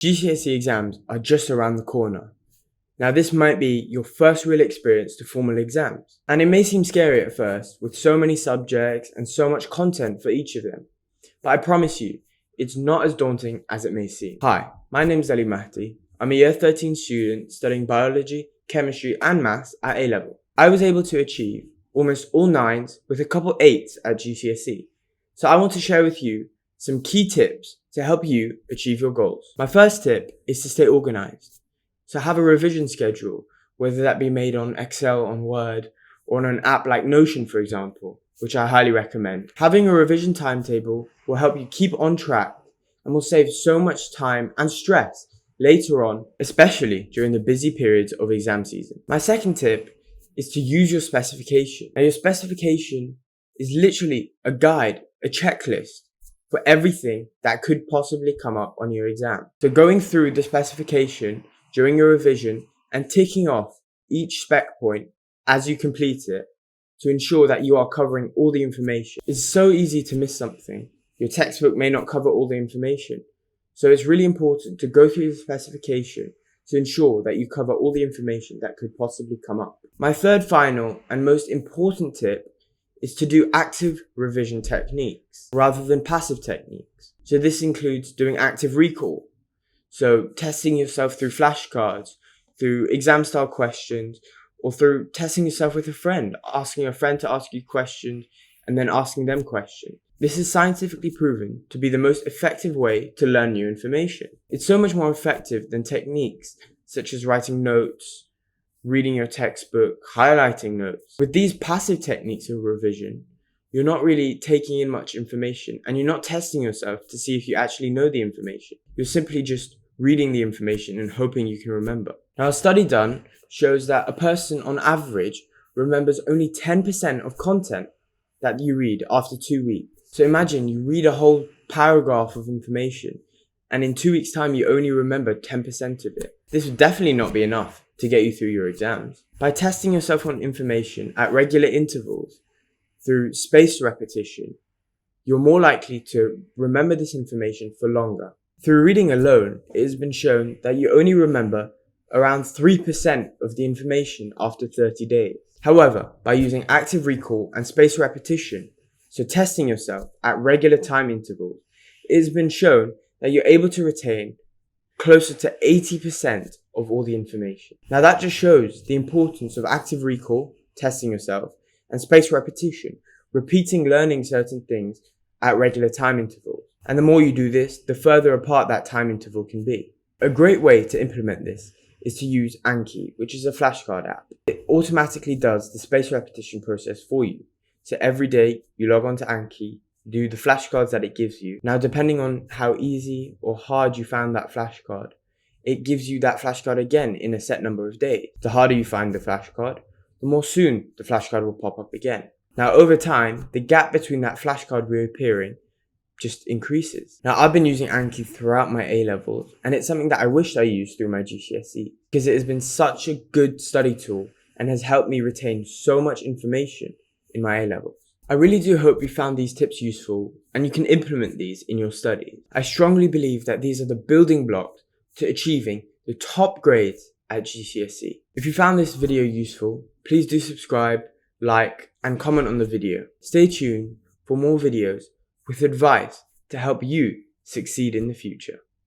GCSE exams are just around the corner. Now this might be your first real experience to formal exams, and it may seem scary at first with so many subjects and so much content for each of them. But I promise you, it's not as daunting as it may seem. Hi, my name is AliMahdi. I'm a year 13 student studying biology, chemistry and maths at A-level. I was able to achieve almost all 9s with a couple 8s at GCSE. So I want to share with you some key tips to help you achieve your goals. My first tip is to stay organized. So have a revision schedule, whether that be made on Excel, on Word, or on an app like Notion, for example, which I highly recommend. Having a revision timetable will help you keep on track and will save so much time and stress later on, especially during the busy periods of exam season. My second tip is to use your specification. Now your specification is literally a guide, a checklist for everything that could possibly come up on your exam. So going through the specification during your revision and ticking off each spec point as you complete it to ensure that you are covering all the information. It's so easy to miss something. Your textbook may not cover all the information. So it's really important to go through the specification to ensure that you cover all the information that could possibly come up. My third, final and most important tip is to do active revision techniques rather than passive techniques. So this includes doing active recall. So testing yourself through flashcards, through exam style questions, or through testing yourself with a friend, asking a friend to ask you questions and then asking them questions. This is scientifically proven to be the most effective way to learn new information. It's so much more effective than techniques such as writing notes, reading your textbook, highlighting notes. With these passive techniques of revision, you're not really taking in much information and you're not testing yourself to see if you actually know the information. You're simply just reading the information and hoping you can remember. Now, a study done shows that a person on average remembers only 10% of content that you read after 2 weeks. So imagine you read a whole paragraph of information and in 2 weeks' time you only remember 10% of it. This would definitely not be enough to get you through your exams. By testing yourself on information at regular intervals through spaced repetition, you're more likely to remember this information for longer. Through reading alone, it has been shown that you only remember around 3% of the information after 30 days. However, by using active recall and spaced repetition, so testing yourself at regular time intervals, it has been shown that you're able to retain closer to 80% of all the information. Now that just shows the importance of active recall, testing yourself, and spaced repetition, repeating learning certain things at regular time intervals. And the more you do this, the further apart that time interval can be. A great way to implement this is to use Anki, which is a flashcard app. It automatically does the spaced repetition process for you. So every day you log on to Anki, do the flashcards that it gives you. Now, depending on how easy or hard you found that flashcard, it gives you that flashcard again in a set number of days. The harder you find the flashcard, the more soon the flashcard will pop up again. Now, over time, the gap between that flashcard reappearing just increases. Now, I've been using Anki throughout my A-levels, and it's something that I wished I used through my GCSE because it has been such a good study tool and has helped me retain so much information in my A-levels. I really do hope you found these tips useful and you can implement these in your studies. I strongly believe that these are the building blocks to achieving the top grades at GCSE. If you found this video useful, please do subscribe, like, and comment on the video. Stay tuned for more videos with advice to help you succeed in the future.